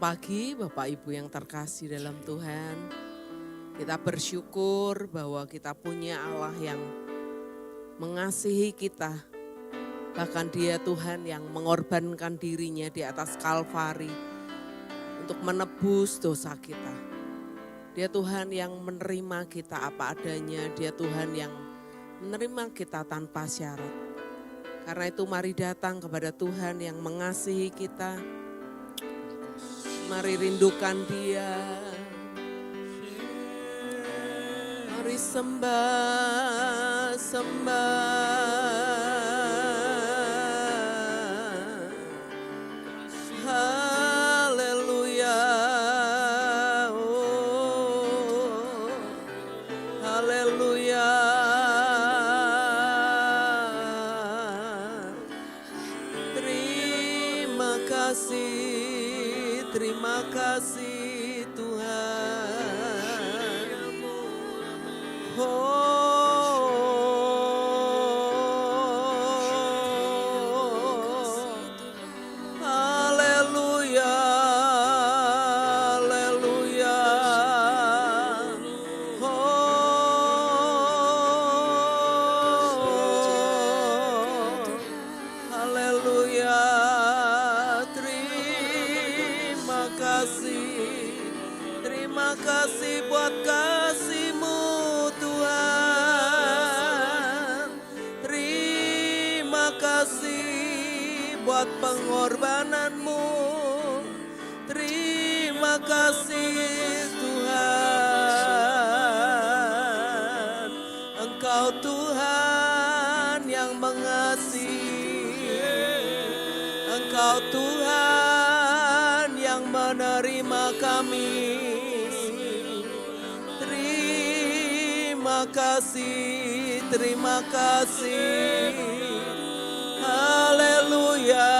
pagi Bapak Ibu yang terkasih dalam Tuhan. Kita bersyukur bahwa kita punya Allah yang mengasihi kita. Bahkan Dia Tuhan yang mengorbankan dirinya di atas Kalvari untuk menebus dosa kita. Dia Tuhan yang menerima kita apa adanya. Dia Tuhan yang menerima kita tanpa syarat. Karena itu mari datang kepada Tuhan yang mengasihi kita. Mari rindukan Dia. Mari sembah, haleluya, oh, haleluya. Terima kasih Tuhan. Haleluya, haleluya. Haleluya. Terima kasih buat kasih-Mu Tuhan. Terima kasih buat pengorbanan-Mu. Terima kasih Tuhan. Engkau Tuhan yang mengasihi. Engkau Tuhan yang menerima kami. Terima kasih. Haleluya.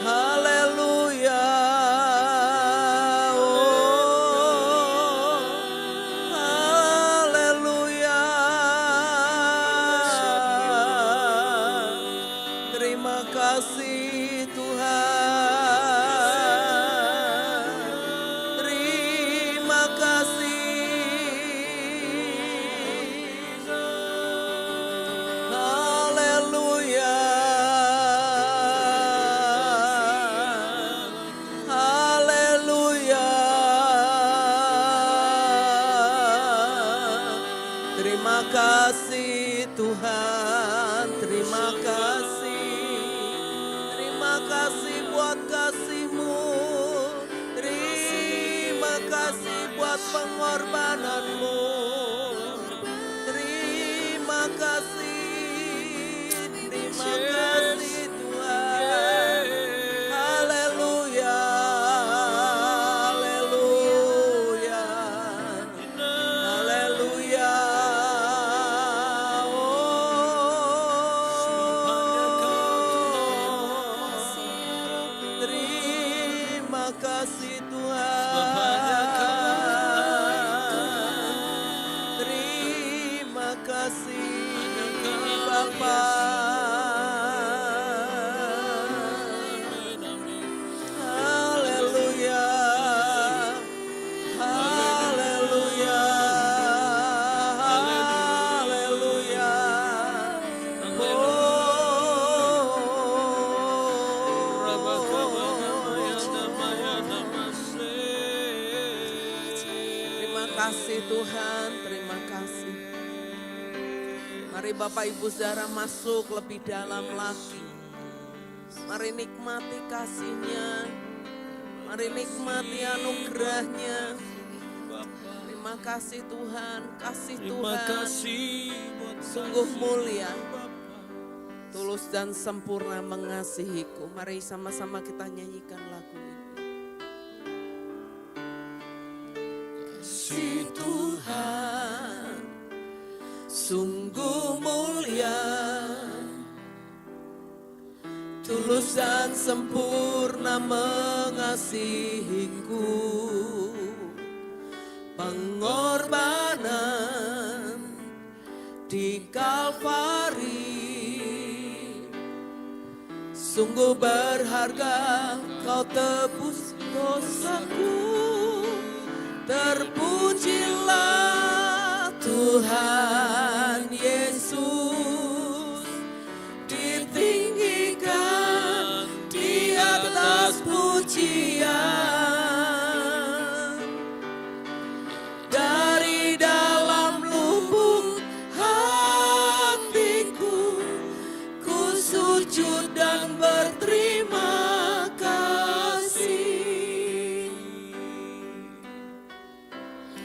Haleluya. Oh, haleluya. Terima kasih Tuhan. Terima kasih Tuhan, terima kasih. Terima kasih buat kasih-Mu. Terima kasih buat pengorbanan-Mu. Terima kasih Tuhan. Haleluya, haleluya, haleluya. Terima kasih Tuhan. Terima kasih Bapa. Haleluya. Haleluya. Haleluya. Terima kasih Tuhan, terima kasih. Mari Bapak Ibu Saudara masuk lebih dalam lagi. Mari nikmati kasih-Nya. Mari nikmati anugerah-Nya. Terima kasih Tuhan, kasih Tuhan sungguh mulia. Tulus dan sempurna mengasihiku. Mari sama-sama kita nyanyikan lagu ini. Kasih Tuhan sungguh mulia, tulus dan sempurna mengasihiku. Pengorbanan di Kalvari Sungguh berharga kau tebus dosaku. Terpujilah Tuhan Yesus, ditinggikan di atas pujian. Dari dalam lubuk hatiku, ku sujud dan berterima kasih.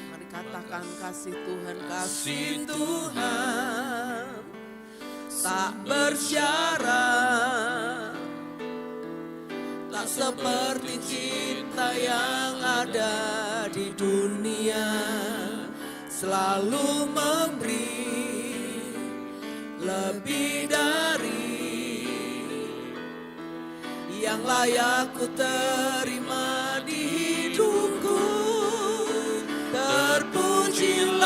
Mari katakan kasih Tuhan, kasih Tuhan tak bersyarat, tak seperti cinta yang ada di dunia. Selalu memberi lebih dari yang layak ku terima di hidupku. Terpujilah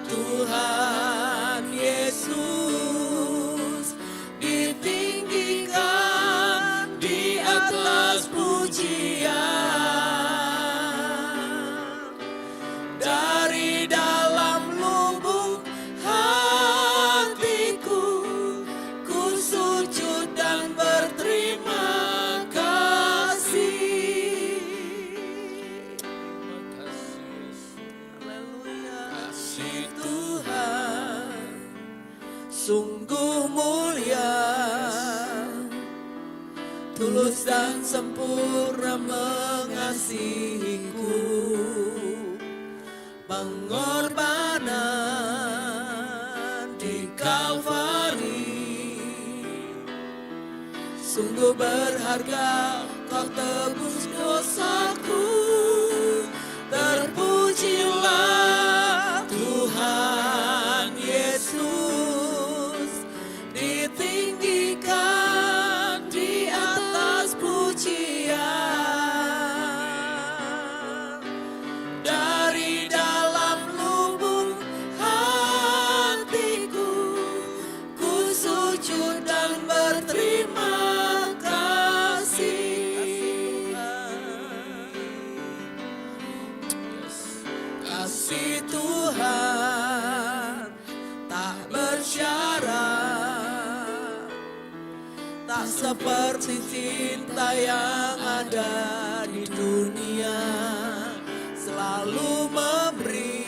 Tuhan Yesus, ditinggikan di atas pujian. Dari dalam lubuk hatiku, ku sujud dan berterima kasih. Haleluya. Kasih Tuhan sungguh mulia, tulus dan sempurna mengasihiku. Pengorbanan di Kalvari, sungguh berharga kau tebus dosaku. Terpujilah Tuhan Yesus, ditinggikan di atas pujian. Dari dalam lubuk hatiku, ku sujud dan berterima kasih. Kasih Tuhan tak bersyarat, tak seperti cinta yang ada di dunia. Selalu memberi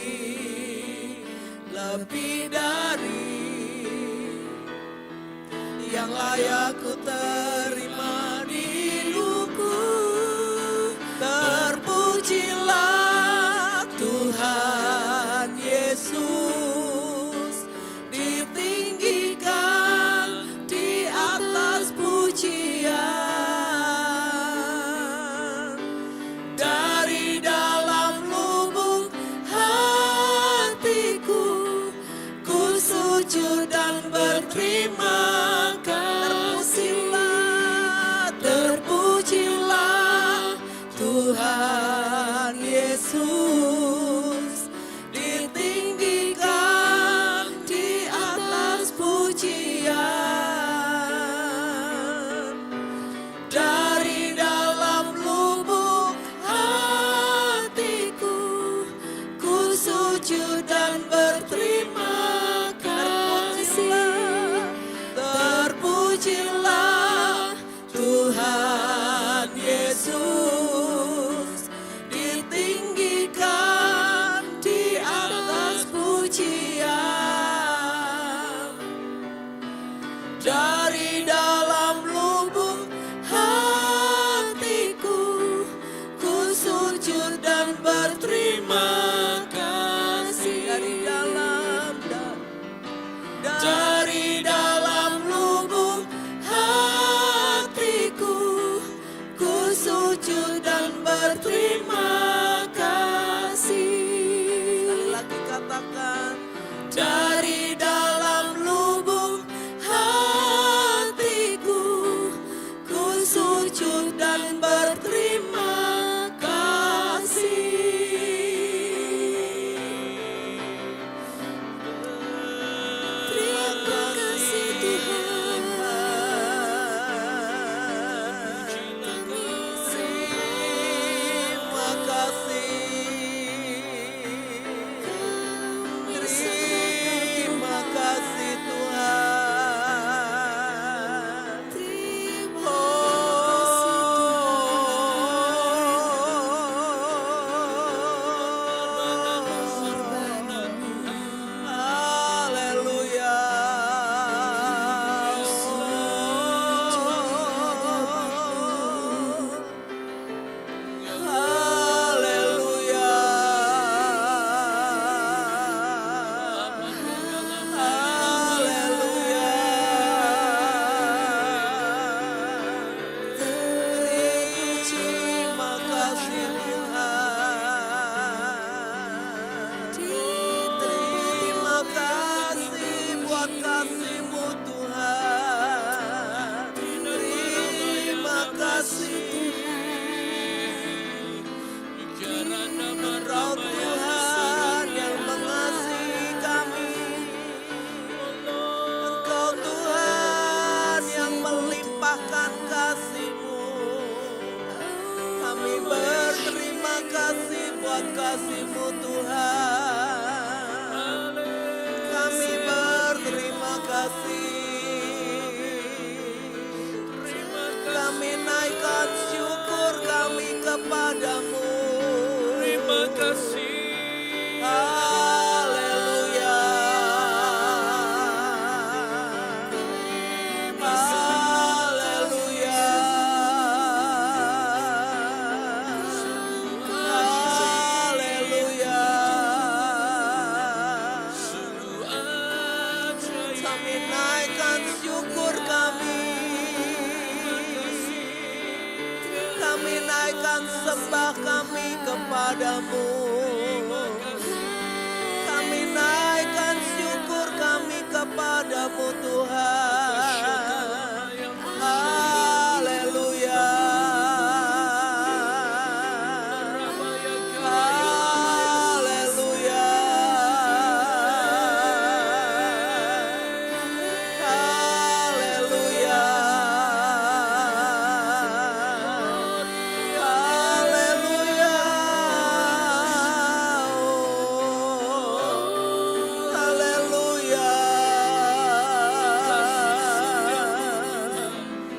lebih dari yang layak ku terima di hidupku. Terpujilah Tuhan Yesus, ditinggikan di atas pujian. Dari dalam lubuk hatiku, ku sujud dan berterima kasih. Terpujilah Tuhan Yesus, ditinggikan di atas pujian. Dari dalam lubuk hatiku, ku sujud dan berterima kasih. Terpujilah Tuhan Yesus, ditinggikan di atas pujian. Dari dalam lubuk hatiku, ku sujud dan berterima kasih. Dari dalam lubuk hatiku, ku sujud dan berterima kasih. Sekali lagi katakan, dari dalam lubuk hatiku, ku sujud dan berterima kasih. Terima kasih Tuhan. buat kasih-Mu Tuhan. Kami berterima kasih. Kami naikkan syukur kami kepadamu. Terima kasih. Haleluya. Haleluya. Haleluya. Kami naikkan syukur kami. Kami naikkan sembah kami kepadamu. Kami naikkan syukur kami kepadamu Tuhan. Haleluya. Haleluya. Haleluya. Haleluya. Haleluya.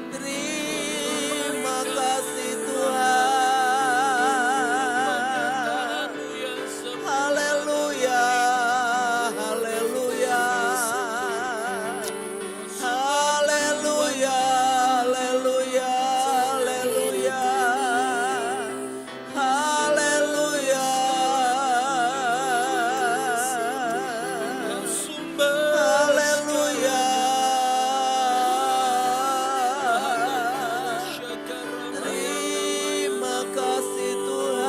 Terima kasih Tuhan. Haleluya. Haleluya. Haleluya. Haleluya. Haleluya. Haleluya. Haleluya. Terima kasih Tuhan.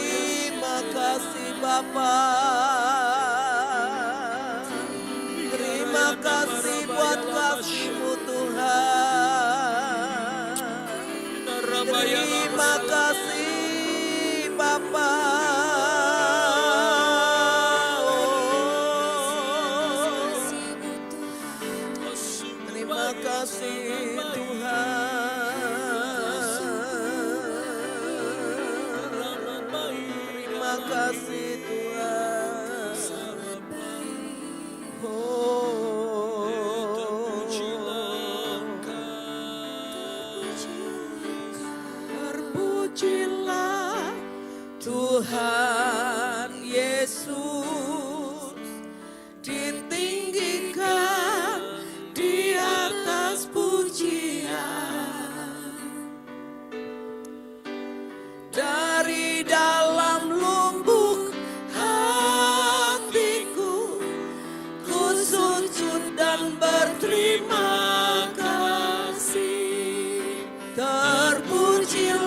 Terima kasih Bapa. Terima kasih buat kasih-Mu Tuhan. Terima kasih Bapa. Terima kasih Tuhan. Terima kasih Tuhan. Terpujilah Tuhan Yesus, ditinggikan di atas pujian. Dari dalam lubuk hatiku, ku sujud dan berterima kasih. Terpujilah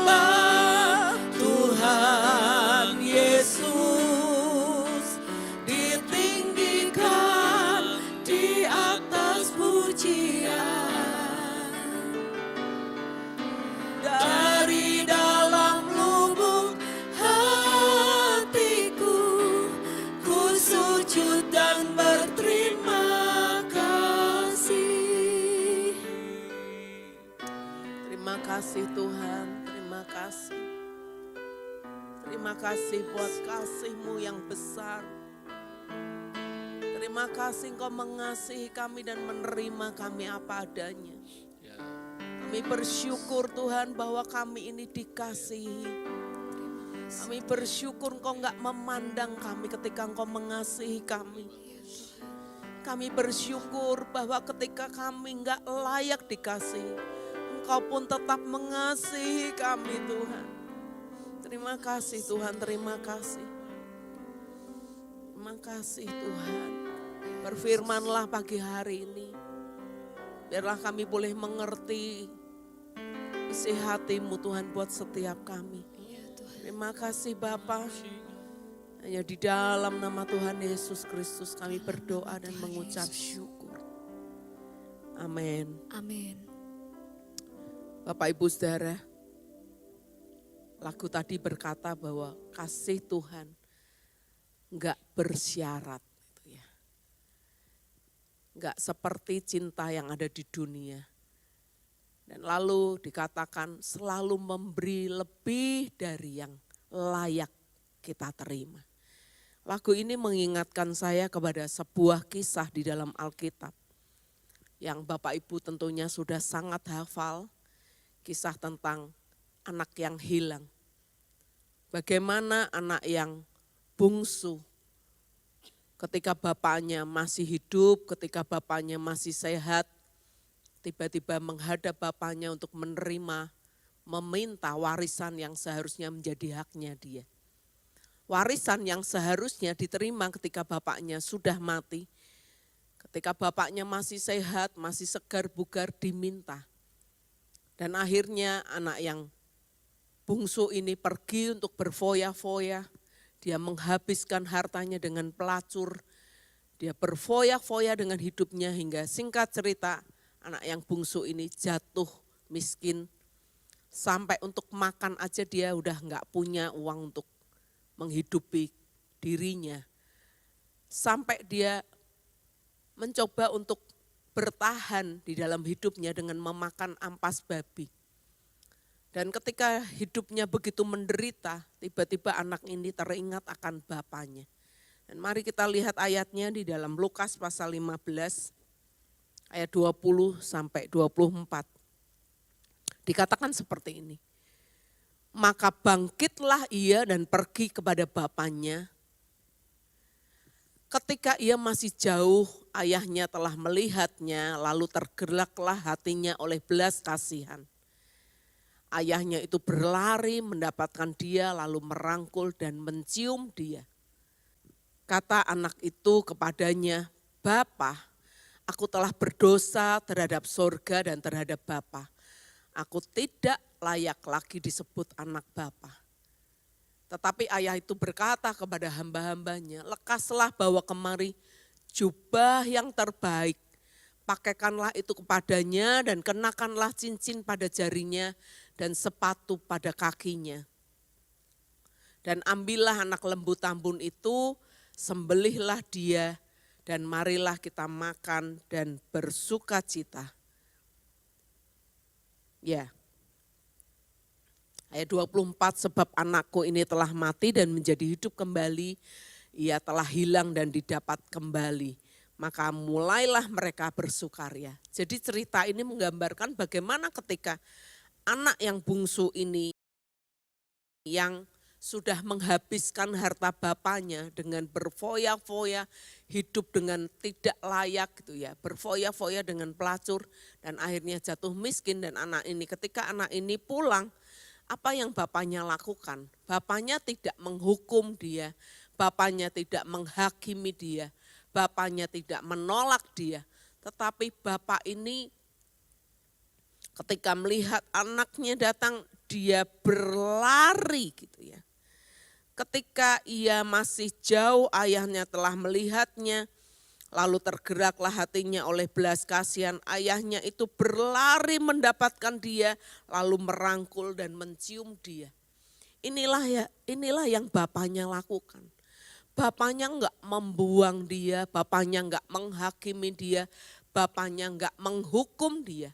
Tuhan Yesus, ditinggikan di atas pujian. Dari dalam lubuk hatiku, ku sujud dan berterima kasih. Terima kasih Tuhan, terima kasih. Terima kasih buat kasih-Mu yang besar. Terima kasih Engkau mengasihi kami dan menerima kami apa adanya. Kami bersyukur Tuhan bahwa kami ini dikasihi. Kami bersyukur Engkau enggak memandang kami ketika Engkau mengasihi kami. Kami bersyukur bahwa ketika kami enggak layak dikasihi, Engkau pun tetap mengasihi kami Tuhan. Terima kasih Tuhan, terima kasih. Terima kasih Tuhan. Berfirmanlah pagi hari ini. Biarlah kami boleh mengerti isi hati-Mu Tuhan buat setiap kami. Terima kasih Bapa. Hanya di dalam nama Tuhan Yesus Kristus kami berdoa dan mengucap syukur. Amin. Amin. Bapak Ibu Saudara, lagu tadi berkata bahwa kasih Tuhan enggak bersyarat. Enggak seperti cinta yang ada di dunia. Dan lalu dikatakan selalu memberi lebih dari yang layak kita terima. Lagu ini mengingatkan saya kepada sebuah kisah di dalam Alkitab yang Bapak Ibu tentunya sudah sangat hafal, kisah tentang anak yang hilang. Bagaimana anak yang bungsu ketika bapaknya masih hidup, ketika bapaknya masih sehat, tiba-tiba menghadap bapaknya untuk meminta warisan yang seharusnya menjadi haknya dia. Warisan yang seharusnya diterima ketika bapaknya sudah mati, ketika bapaknya masih sehat, masih segar bugar diminta. Dan akhirnya anak yang bungsu ini pergi untuk berfoya-foya, dia menghabiskan hartanya dengan pelacur, dia berfoya-foya dengan hidupnya hingga singkat cerita, anak yang bungsu ini jatuh miskin, sampai untuk makan aja dia udah enggak punya uang untuk menghidupi dirinya. Sampai dia mencoba untuk bertahan di dalam hidupnya dengan memakan ampas babi. Dan ketika hidupnya begitu menderita, tiba-tiba anak ini teringat akan bapaknya. Dan mari kita lihat ayatnya di dalam Lukas pasal 15. Ayat 20 sampai 24. Dikatakan seperti ini. Maka bangkitlah ia dan pergi kepada bapaknya. Ketika ia masih jauh, ayahnya telah melihatnya, lalu tergeraklah hatinya oleh belas kasihan. Ayahnya itu berlari mendapatkan dia, lalu merangkul dan mencium dia. Kata anak itu kepadanya, "Bapa, aku telah berdosa terhadap sorga dan terhadap Bapa. Aku tidak layak lagi disebut anak Bapa." Tetapi ayah itu berkata kepada hamba-hambanya, "Lekaslah bawa kemari jubah yang terbaik. Pakaikanlah itu kepadanya dan kenakanlah cincin pada jarinya dan sepatu pada kakinya. Dan ambillah anak lembu tambun itu, sembelihlah dia, dan marilah kita makan dan bersuka cita." Ya. Ayat 24, sebab anakku ini telah mati dan menjadi hidup kembali, ia telah hilang dan didapat kembali. Maka mulailah mereka bersukaria. Jadi cerita ini menggambarkan bagaimana ketika anak yang bungsu ini yang sudah menghabiskan harta bapaknya dengan berfoya-foya, hidup dengan tidak layak gitu ya, berfoya-foya dengan pelacur dan akhirnya jatuh miskin. Dan ketika anak ini pulang, apa yang bapaknya lakukan? Bapaknya tidak menghukum dia, bapaknya tidak menghakimi dia, bapaknya tidak menolak dia. Tetapi bapak ini ketika melihat anaknya datang, dia berlari gitu ya. Ketika ia masih jauh, ayahnya telah melihatnya, lalu tergeraklah hatinya oleh belas kasihan. Ayahnya itu berlari mendapatkan dia, lalu merangkul dan mencium dia. Inilah yang bapaknya lakukan. Bapaknya enggak membuang dia, bapaknya enggak menghakimi dia, bapaknya enggak menghukum dia.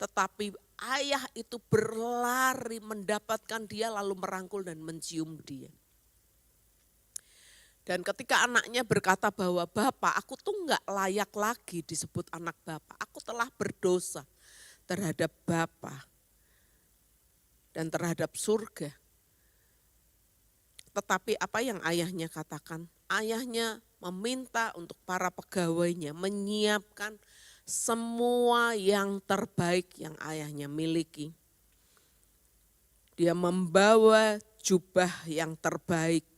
Tetapi ayah itu berlari mendapatkan dia, lalu merangkul dan mencium dia. Dan ketika anaknya berkata bahwa, "Bapak, aku tuh enggak layak lagi disebut anak Bapak. Aku telah berdosa terhadap Bapak dan terhadap surga." Tetapi apa yang ayahnya katakan? Ayahnya meminta untuk para pegawainya menyiapkan semua yang terbaik yang ayahnya miliki. Dia membawa jubah yang terbaik.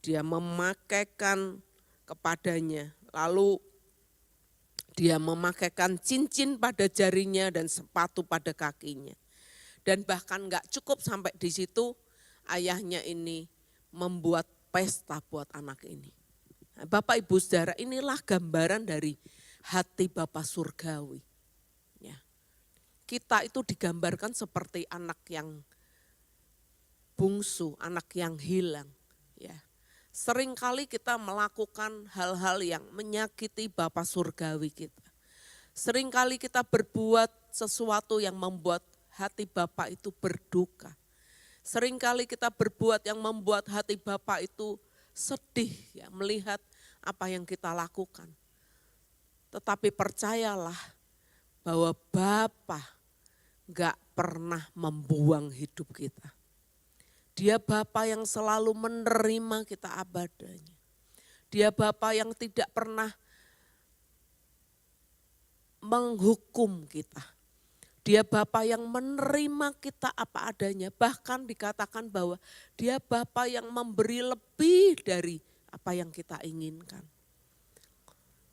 Dia memakaikan kepadanya, lalu dia memakaikan cincin pada jarinya dan sepatu pada kakinya. Dan bahkan enggak cukup sampai di situ, ayahnya ini membuat pesta buat anak ini. Nah, Bapak Ibu Saudara, inilah gambaran dari hati Bapa Surgawi. Ya. Kita itu digambarkan seperti anak yang bungsu, anak yang hilang. Ya. Seringkali kita melakukan hal-hal yang menyakiti Bapa Surgawi kita. Seringkali kita berbuat sesuatu yang membuat hati Bapa itu berduka. Seringkali kita berbuat yang membuat hati Bapa itu sedih ya, melihat apa yang kita lakukan. Tetapi percayalah bahwa Bapa gak pernah membuang hidup kita. Dia Bapa yang selalu menerima kita apa adanya. Dia Bapa yang tidak pernah menghukum kita. Dia Bapa yang menerima kita apa adanya. Bahkan dikatakan bahwa Dia Bapa yang memberi lebih dari apa yang kita inginkan.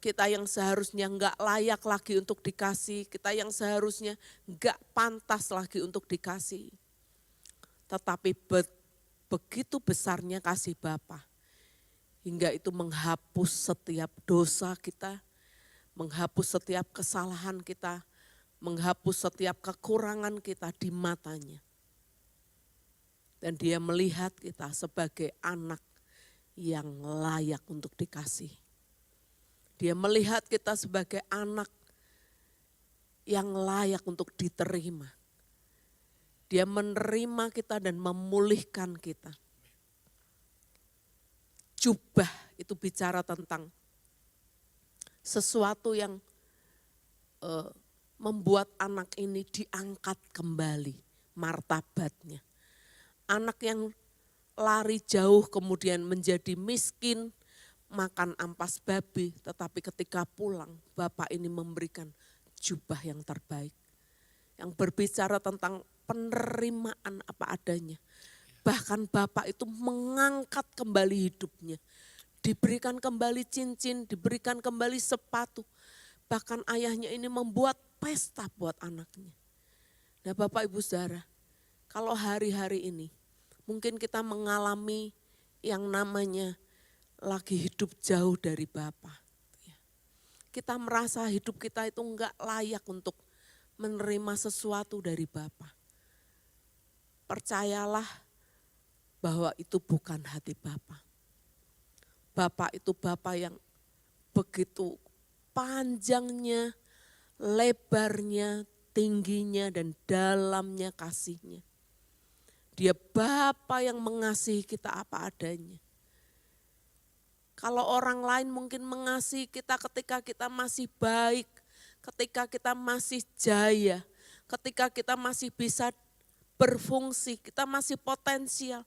Kita yang seharusnya enggak layak lagi untuk dikasih. Kita yang seharusnya enggak pantas lagi untuk dikasih. Tetapi begitu besarnya kasih Bapa. Hingga itu menghapus setiap dosa kita. Menghapus setiap kesalahan kita. Menghapus setiap kekurangan kita di matanya. Dan Dia melihat kita sebagai anak yang layak untuk dikasih. Dia melihat kita sebagai anak yang layak untuk diterima. Dia menerima kita dan memulihkan kita. Jubah itu bicara tentang sesuatu yang membuat anak ini diangkat kembali martabatnya. Anak yang lari jauh kemudian menjadi miskin, makan ampas babi, tetapi ketika pulang Bapak ini memberikan jubah yang terbaik. Yang berbicara tentang penerimaan apa adanya. Bahkan Bapak itu mengangkat kembali hidupnya. Diberikan kembali cincin, diberikan kembali sepatu. Bahkan ayahnya ini membuat pesta buat anaknya. Nah Bapak Ibu Saudara, kalau hari-hari ini mungkin kita mengalami yang namanya lagi hidup jauh dari Bapa. Kita merasa hidup kita itu enggak layak untuk menerima sesuatu dari Bapa. Percayalah bahwa itu bukan hati Bapa. Bapa itu Bapa yang begitu panjangnya, lebarnya, tingginya, dan dalamnya kasihnya. Dia Bapa yang mengasihi kita apa adanya. Kalau orang lain mungkin mengasihi kita ketika kita masih baik, ketika kita masih jaya, ketika kita masih bisa berfungsi, kita masih potensial.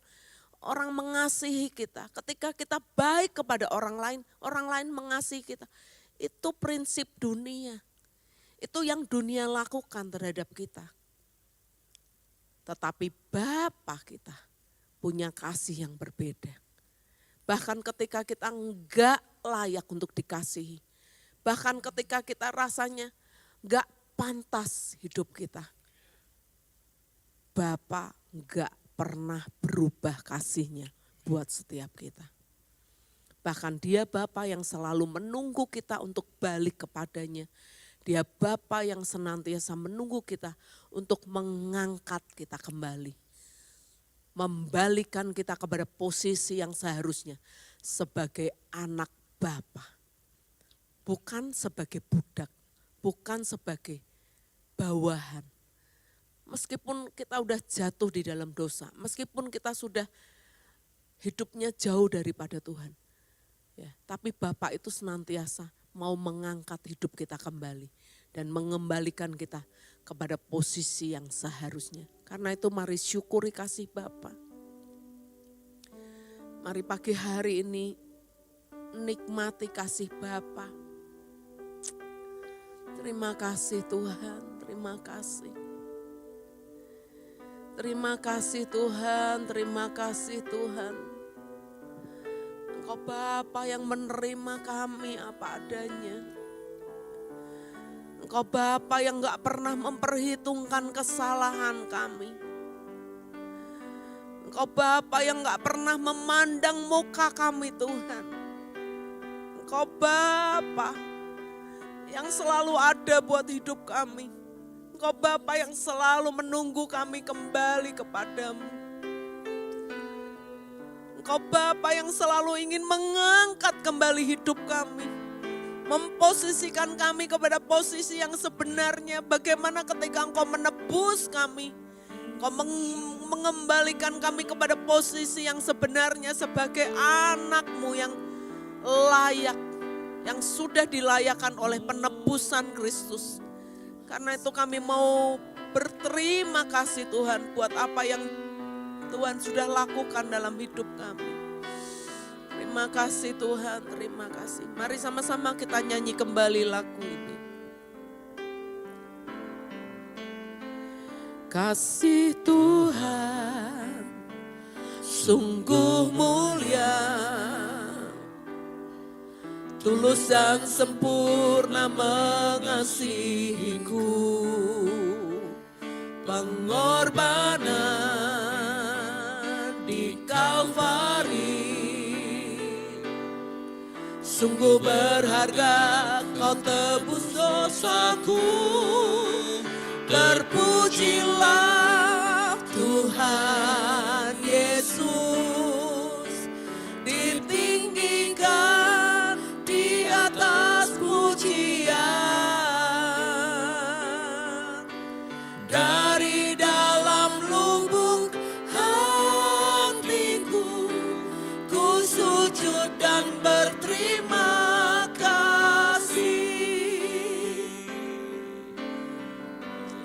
Orang mengasihi kita, ketika kita baik kepada orang lain mengasihi kita. Itu prinsip dunia. Itu yang dunia lakukan terhadap kita. Tetapi Bapa kita punya kasih yang berbeda. Bahkan ketika kita enggak layak untuk dikasihi. Bahkan ketika kita rasanya enggak pantas hidup kita. Bapa enggak pernah berubah kasihnya buat setiap kita. Bahkan Dia Bapa yang selalu menunggu kita untuk balik kepadanya. Dia Bapa yang senantiasa menunggu kita untuk mengangkat kita kembali. Membalikan kita kepada posisi yang seharusnya sebagai anak Bapa. Bukan sebagai budak, bukan sebagai bawahan. Meskipun kita udah jatuh di dalam dosa, meskipun kita sudah hidupnya jauh daripada Tuhan. Ya, tapi Bapa itu senantiasa mau mengangkat hidup kita kembali dan mengembalikan kita kepada posisi yang seharusnya. Karena itu mari syukuri kasih Bapa. Mari pagi hari ini nikmati kasih Bapa. Terima kasih Tuhan, terima kasih. Terima kasih Tuhan, terima kasih Tuhan. Engkau Bapa yang menerima kami apa adanya. Engkau Bapa yang gak pernah memperhitungkan kesalahan kami. Engkau Bapa yang gak pernah memandang muka kami Tuhan. Engkau Bapa yang selalu ada buat hidup kami. Engkau Bapa yang selalu menunggu kami kembali kepadamu. Engkau Bapa yang selalu ingin mengangkat kembali hidup kami. memposisikan kami kepada posisi yang sebenarnya. Bagaimana ketika Engkau menebus kami, Engkau mengembalikan kami kepada posisi yang sebenarnya sebagai anak-Mu yang layak, yang sudah dilayakkan oleh penebusan Kristus. Karena itu kami mau berterima kasih Tuhan buat apa yang Tuhan sudah lakukan dalam hidup kami. Terima kasih Tuhan, terima kasih. Mari sama-sama kita nyanyi kembali lagu ini. Kasih Tuhan sungguh mulia, tulus dan sempurna mengasihiku, pengorbanan di Kalvari sungguh berharga, Kau tebus dosaku. Terpujilah Tuhan Yesus, ditinggikan di atas pujian. Dari dalam lubuk hatiku, ku sujud dan berterima kasih.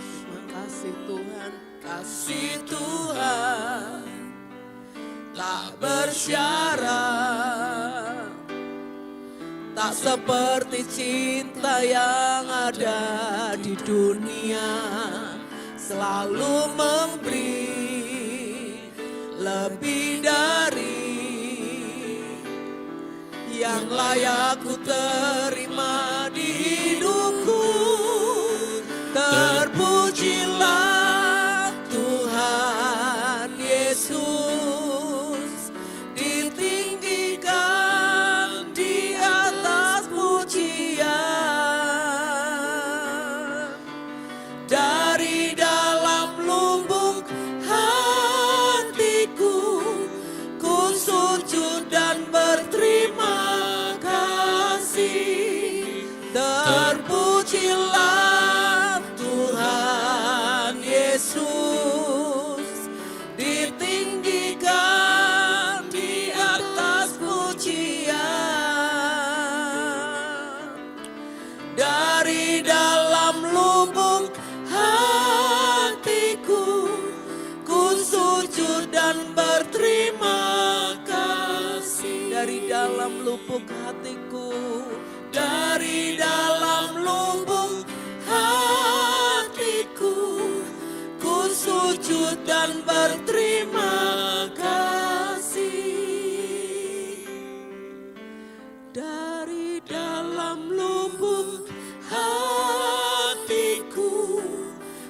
Terima kasih Tuhan, kasih Tuhan tak bersyarat, tak seperti cinta yang ada di dunia. Selalu memberi lebih dari yang layak ku terima di hidupku. Terpujilah Tuhan Yesus, ditinggikan di atas pujian. Dari dalam lubuk hatiku, ku sujud dan berterima kasih. Terpujilah Tuhan Yesus, ditinggikan di atas pujian. Dari dalam lubuk hatiku, ku sujud dan berterima kasih. Dari dalam lubuk hatiku, dari dalam lubuk hatiku, ku sujud dan berterima kasih. Dari dalam lubuk hatiku,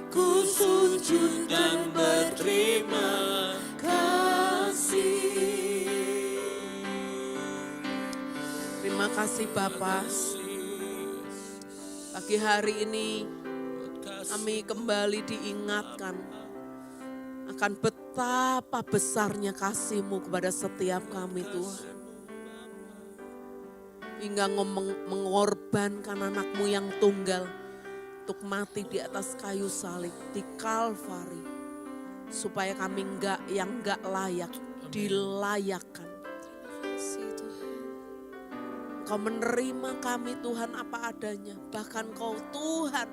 ku sujud dan berterima kasih. Terima kasih Bapa. Pagi hari ini kami kembali diingatkan akan betapa besarnya kasih-Mu kepada setiap kami Tuhan. Hingga mengorbankan anak-Mu yang tunggal untuk mati di atas kayu salib di Kalvari. Supaya kami yang enggak layak dilayakkan. Kau menerima kami Tuhan apa adanya. Bahkan Kau Tuhan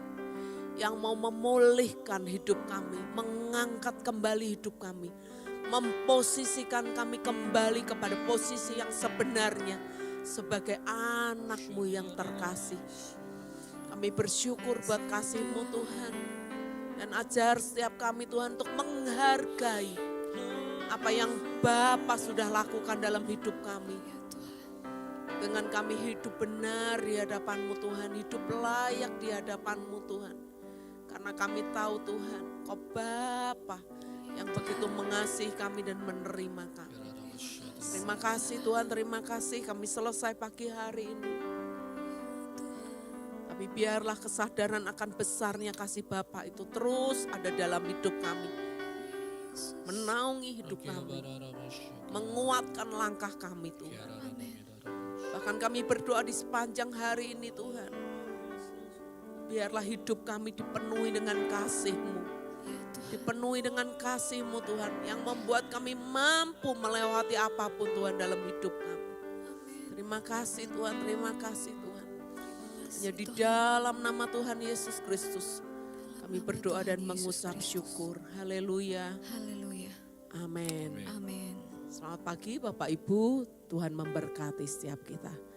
yang mau memulihkan hidup kami. Mengangkat kembali hidup kami. Memposisikan kami kembali kepada posisi yang sebenarnya. Sebagai anak-Mu yang terkasih. Kami bersyukur buat kasih-Mu Tuhan. Dan ajar setiap kami Tuhan untuk menghargai apa yang Bapa sudah lakukan dalam hidup kami. Dengan kami hidup benar di hadapan-Mu Tuhan, hidup layak di hadapan-Mu Tuhan. Karena kami tahu Tuhan, Kau Bapa yang begitu mengasihi kami dan menerima kami. Terima kasih Tuhan, terima kasih kami selesai pagi hari ini. Tapi biarlah kesadaran akan besarnya kasih Bapa itu terus ada dalam hidup kami. Menaungi hidup kami, menguatkan langkah kami Tuhan. Bahkan kami berdoa di sepanjang hari ini Tuhan. Biarlah hidup kami dipenuhi dengan kasih-Mu. Dipenuhi dengan kasih-Mu Tuhan. Yang membuat kami mampu melewati apapun Tuhan dalam hidup kami. Terima kasih Tuhan, terima kasih Tuhan. Hanya di dalam nama Tuhan Yesus Kristus kami berdoa dan mengucap syukur. Haleluya. Haleluya. Amin. Amin. Selamat pagi Bapak Ibu, Tuhan memberkati setiap kita.